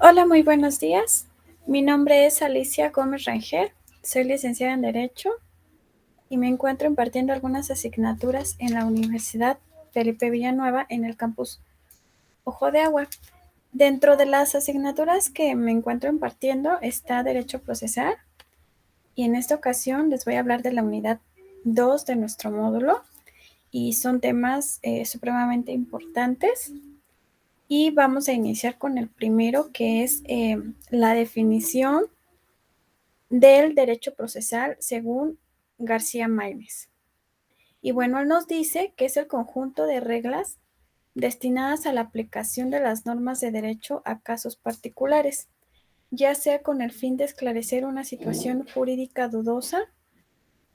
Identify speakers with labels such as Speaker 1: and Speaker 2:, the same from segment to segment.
Speaker 1: Hola, muy buenos días. Mi nombre es Alicia Gómez Rangel. Soy licenciada en Derecho y me encuentro impartiendo algunas asignaturas en la Universidad Felipe Villanueva en el campus Ojo de Agua. Dentro de las asignaturas que me encuentro impartiendo está Derecho Procesal y en esta ocasión les voy a hablar de la unidad 2 de nuestro módulo y son temas supremamente importantes. Y vamos a iniciar con el primero, que es la definición del derecho procesal según García Maínez. Y bueno, él nos dice que es el conjunto de reglas destinadas a la aplicación de las normas de derecho a casos particulares, ya sea con el fin de esclarecer una situación jurídica dudosa,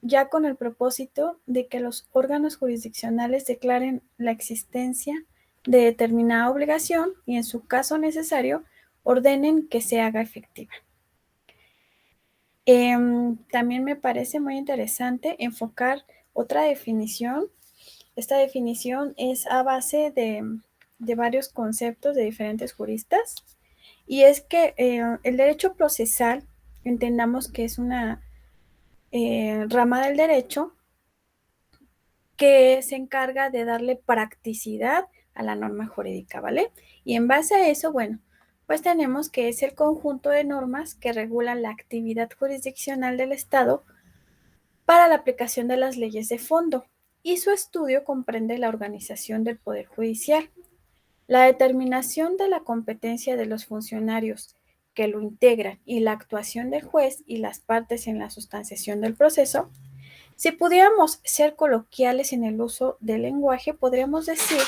Speaker 1: ya con el propósito de que los órganos jurisdiccionales declaren la existencia de determinada obligación y, en su caso necesario, ordenen que se haga efectiva. También me parece muy interesante enfocar otra definición. Esta definición es a base de varios conceptos de diferentes juristas, y es que el derecho procesal, entendamos que es una rama del derecho que se encarga de darle practicidad a la norma jurídica, ¿vale? Y en base a eso, bueno, pues tenemos que es el conjunto de normas que regulan la actividad jurisdiccional del Estado para la aplicación de las leyes de fondo, y su estudio comprende la organización del Poder Judicial, la determinación de la competencia de los funcionarios que lo integran y la actuación del juez y las partes en la sustanciación del proceso. Si pudiéramos ser coloquiales en el uso del lenguaje, podríamos decir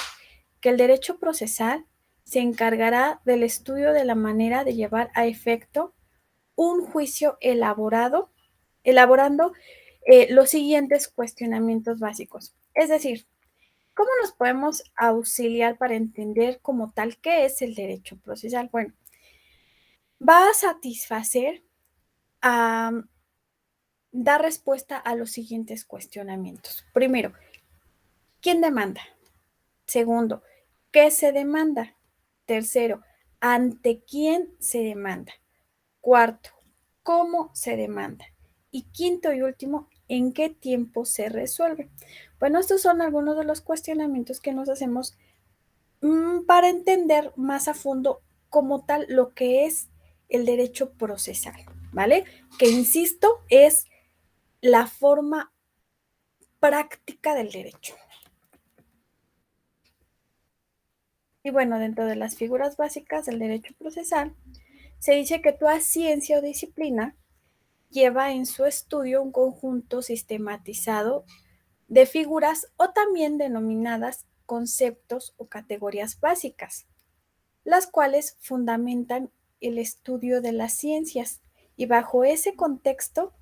Speaker 1: que el derecho procesal se encargará del estudio de la manera de llevar a efecto un juicio elaborando los siguientes cuestionamientos básicos. Es decir, ¿cómo nos podemos auxiliar para entender como tal qué es el derecho procesal? Bueno, va a satisfacer, a dar respuesta a los siguientes cuestionamientos. Primero, ¿quién demanda? Segundo, ¿qué se demanda? Tercero, ¿ante quién se demanda? Cuarto, ¿cómo se demanda? Y quinto y último, ¿en qué tiempo se resuelve? Bueno, estos son algunos de los cuestionamientos que nos hacemos para entender más a fondo como tal lo que es el derecho procesal, ¿vale? Que insisto, es la forma práctica del derecho. Y bueno, dentro de las figuras básicas del derecho procesal, se dice que toda ciencia o disciplina lleva en su estudio un conjunto sistematizado de figuras o también denominadas conceptos o categorías básicas, las cuales fundamentan el estudio de las ciencias. Y bajo ese contexto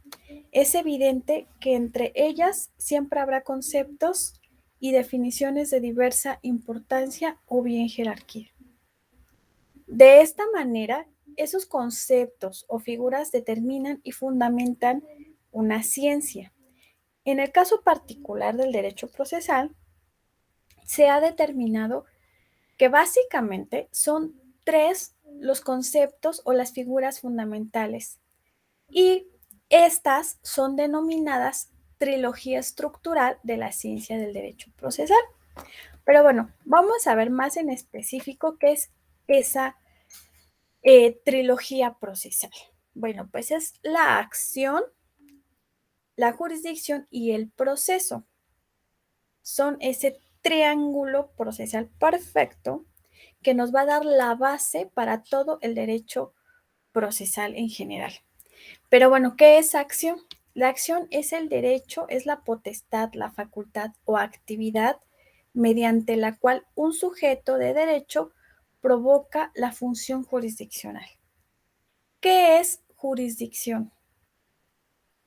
Speaker 1: es evidente que entre ellas siempre habrá conceptos y definiciones de diversa importancia o bien jerarquía. De esta manera, esos conceptos o figuras determinan y fundamentan una ciencia. En el caso particular del derecho procesal, se ha determinado que básicamente son tres los conceptos o las figuras fundamentales, y estas son denominadas trilogía estructural de la ciencia del derecho procesal. Pero bueno, vamos a ver más en específico qué es esa trilogía procesal. Bueno, pues es la acción, la jurisdicción y el proceso. Son ese triángulo procesal perfecto que nos va a dar la base para todo el derecho procesal en general. Pero bueno, ¿qué es acción? La acción es el derecho, es la potestad, la facultad o actividad mediante la cual un sujeto de derecho provoca la función jurisdiccional. ¿Qué es jurisdicción?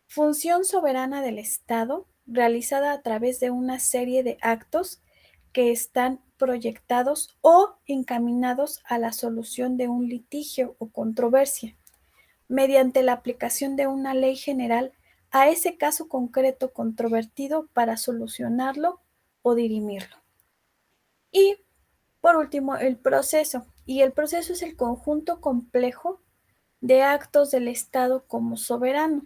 Speaker 1: Función soberana del Estado realizada a través de una serie de actos que están proyectados o encaminados a la solución de un litigio o controversia, mediante la aplicación de una ley general a ese caso concreto controvertido para solucionarlo o dirimirlo. Y por último, el proceso. y el proceso es el conjunto complejo de actos del Estado como soberano,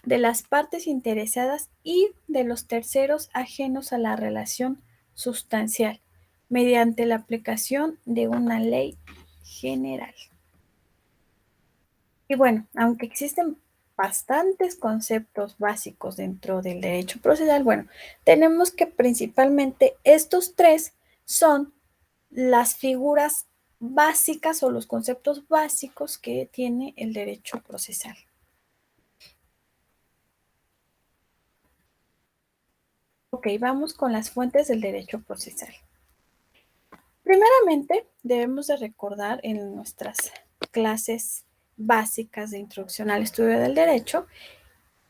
Speaker 1: de las partes interesadas y de los terceros ajenos a la relación sustancial, mediante la aplicación de una ley general. Y bueno, aunque existen bastantes conceptos básicos dentro del derecho procesal, bueno, tenemos que principalmente estos tres son las figuras básicas o los conceptos básicos que tiene el derecho procesal. Ok, vamos con las fuentes del derecho procesal. Primeramente, debemos de recordar en nuestras clases básicas de introducción al estudio del derecho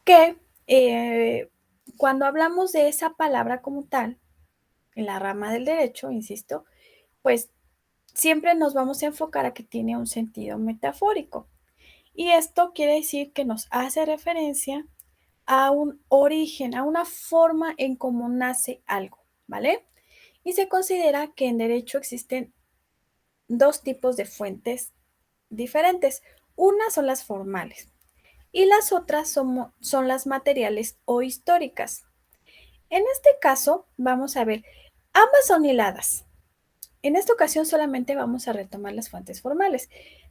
Speaker 1: que cuando hablamos de esa palabra como tal, en la rama del derecho, insisto, pues siempre nos vamos a enfocar a que tiene un sentido metafórico. Y esto quiere decir que nos hace referencia a un origen, a una forma en cómo nace algo, ¿vale? Y se considera que en derecho existen dos tipos de fuentes diferentes. Una son las formales y las otras son las materiales o históricas. En este caso, vamos a ver, ambas son hiladas. En esta ocasión solamente vamos a retomar las fuentes formales.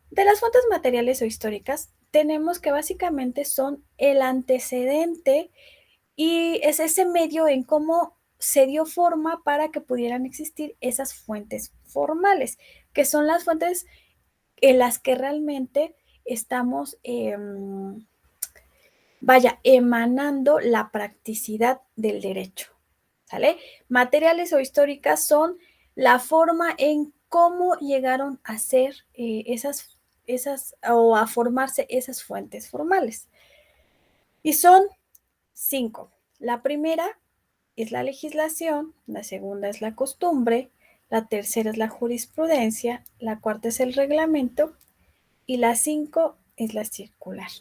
Speaker 1: De las fuentes materiales o históricas, tenemos que básicamente son el antecedente y es ese medio en cómo se dio forma para que pudieran existir esas fuentes formales, que son las fuentes en las que realmente estamos, emanando la practicidad del derecho, ¿sale? Materiales o históricas son la forma en cómo llegaron a ser esas o a formarse esas fuentes formales. Y son 5. La primera es la legislación, la segunda es la costumbre, la tercera es la jurisprudencia, la cuarta es el reglamento y la 5 es la circular.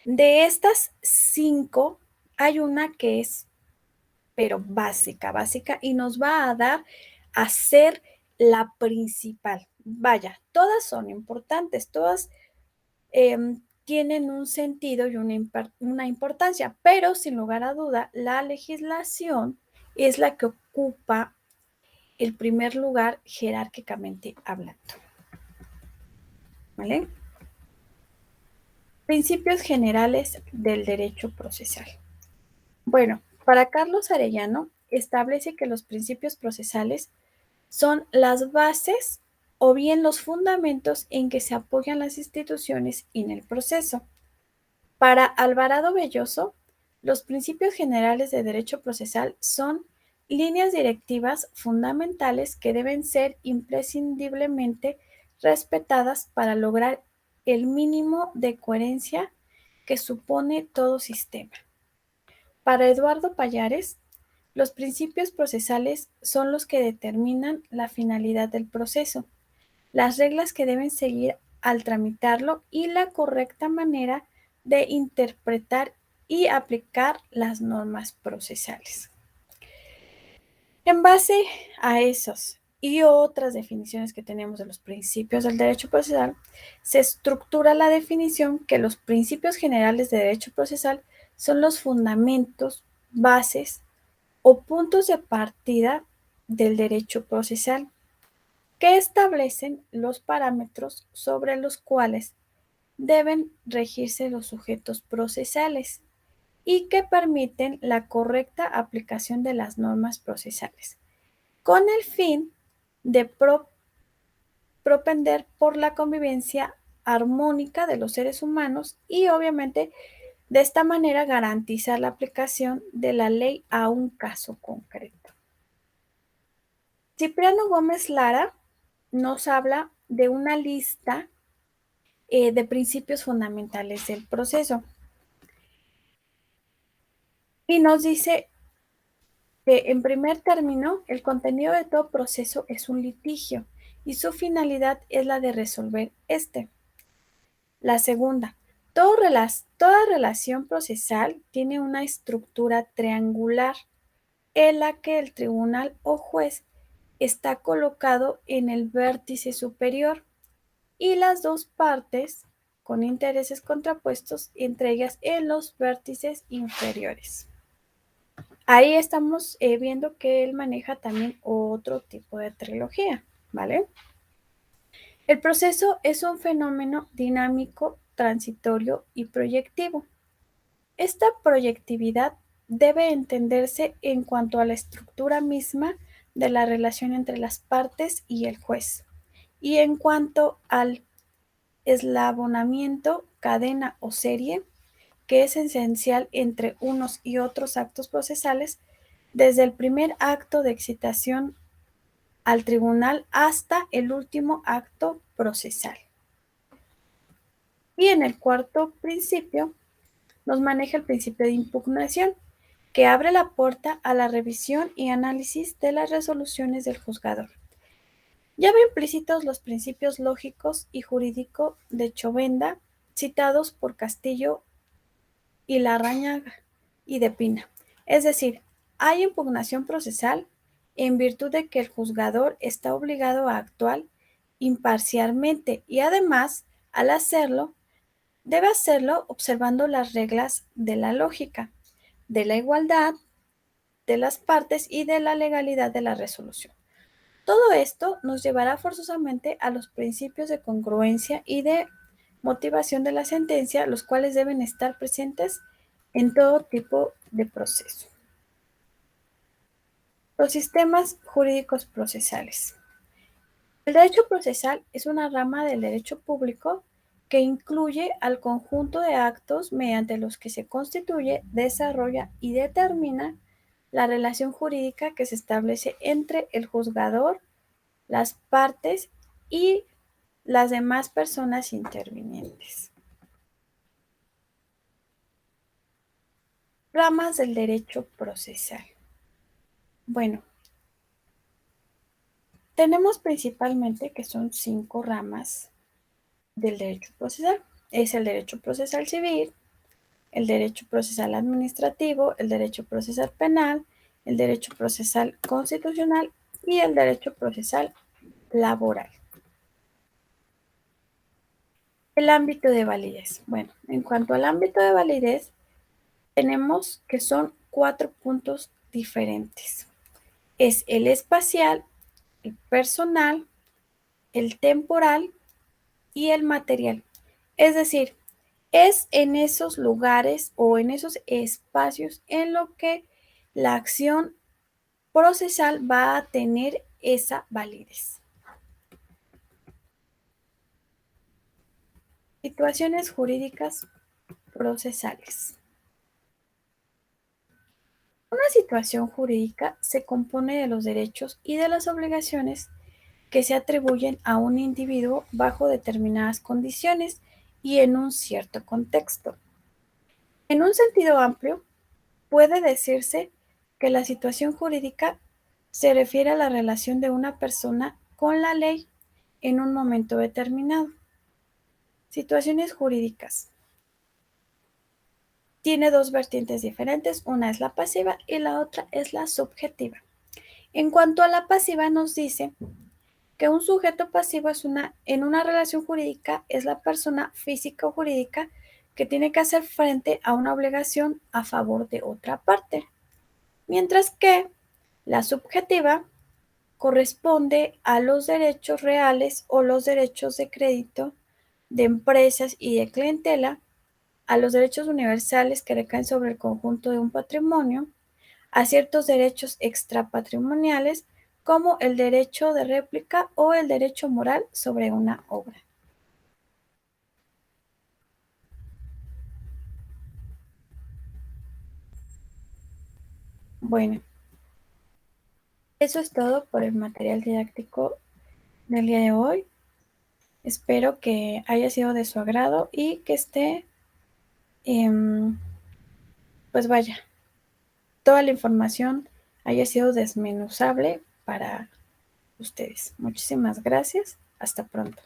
Speaker 1: De estas 5 hay una que es, pero básica, y nos va a dar a ser la principal. Vaya, todas son importantes, todas tienen un sentido y una importancia, pero sin lugar a duda, la legislación es la que ocupa el primer lugar jerárquicamente hablando. ¿Vale? Principios generales del derecho procesal. Bueno, para Carlos Arellano, establece que los principios procesales son las bases o bien los fundamentos en que se apoyan las instituciones en el proceso. Para Alvarado Belloso, los principios generales de derecho procesal son líneas directivas fundamentales que deben ser imprescindiblemente respetadas para lograr el mínimo de coherencia que supone todo sistema. Para Eduardo Pallares, los principios procesales son los que determinan la finalidad del proceso, las reglas que deben seguir al tramitarlo y la correcta manera de interpretar y aplicar las normas procesales. En base a esos y otras definiciones que tenemos de los principios del derecho procesal, se estructura la definición que los principios generales de derecho procesal son los fundamentos, bases o puntos de partida del derecho procesal, que establecen los parámetros sobre los cuales deben regirse los sujetos procesales y que permiten la correcta aplicación de las normas procesales, con el fin de propender por la convivencia armónica de los seres humanos y obviamente de esta manera garantizar la aplicación de la ley a un caso concreto. Cipriano Gómez Lara nos habla de una lista de principios fundamentales del proceso y nos dice que en primer término el contenido de todo proceso es un litigio y su finalidad es la de resolver este. La segunda, toda relación procesal tiene una estructura triangular en la que el tribunal o juez está colocado en el vértice superior y las dos partes con intereses contrapuestos entre ellas en los vértices inferiores. Ahí estamos viendo que él maneja también otro tipo de trilogía, ¿vale? El proceso es un fenómeno dinámico, transitorio y proyectivo. Esta proyectividad debe entenderse en cuanto a la estructura misma de la relación entre las partes y el juez, y en cuanto al eslabonamiento, cadena o serie, que es esencial entre unos y otros actos procesales, desde el primer acto de excitación al tribunal hasta el último acto procesal. Y en el cuarto principio nos maneja el principio de impugnación, que abre la puerta a la revisión y análisis de las resoluciones del juzgador. Ya ve implícitos los principios lógicos y jurídico de Chovenda, citados por Castillo y Larrañaga y de Pina. Es decir, hay impugnación procesal en virtud de que el juzgador está obligado a actuar imparcialmente y además, al hacerlo, debe hacerlo observando las reglas de la lógica, de la igualdad de las partes y de la legalidad de la resolución. Todo esto nos llevará forzosamente a los principios de congruencia y de motivación de la sentencia, los cuales deben estar presentes en todo tipo de proceso. Los sistemas jurídicos procesales. El derecho procesal es una rama del derecho público que incluye al conjunto de actos mediante los que se constituye, desarrolla y determina la relación jurídica que se establece entre el juzgador, las partes y las demás personas intervinientes. Ramas del derecho procesal. Bueno, tenemos principalmente que son 5 ramas del derecho procesal. Es el derecho procesal civil, el derecho procesal administrativo, el derecho procesal penal, el derecho procesal constitucional y el derecho procesal laboral. El ámbito de validez. Bueno, en cuanto al ámbito de validez, tenemos que son 4 puntos diferentes. Es el espacial, el personal, el temporal y el material. Es decir, es en esos lugares o en esos espacios en lo que la acción procesal va a tener esa validez. Situaciones jurídicas procesales. Una situación jurídica se compone de los derechos y de las obligaciones que se atribuyen a un individuo bajo determinadas condiciones y en un cierto contexto. En un sentido amplio, puede decirse que la situación jurídica se refiere a la relación de una persona con la ley en un momento determinado. Situaciones jurídicas. Tiene 2 vertientes diferentes, una es la pasiva y la otra es la subjetiva. En cuanto a la pasiva, nos dice que un sujeto pasivo en una relación jurídica es la persona física o jurídica que tiene que hacer frente a una obligación a favor de otra parte, mientras que la subjetiva corresponde a los derechos reales o los derechos de crédito de empresas y de clientela, a los derechos universales que recaen sobre el conjunto de un patrimonio, a ciertos derechos extrapatrimoniales como el derecho de réplica o el derecho moral sobre una obra. Bueno, eso es todo por el material didáctico del día de hoy. Espero que haya sido de su agrado y que esté, pues vaya, toda la información haya sido desmenuzable para ustedes. Muchísimas gracias. Hasta pronto.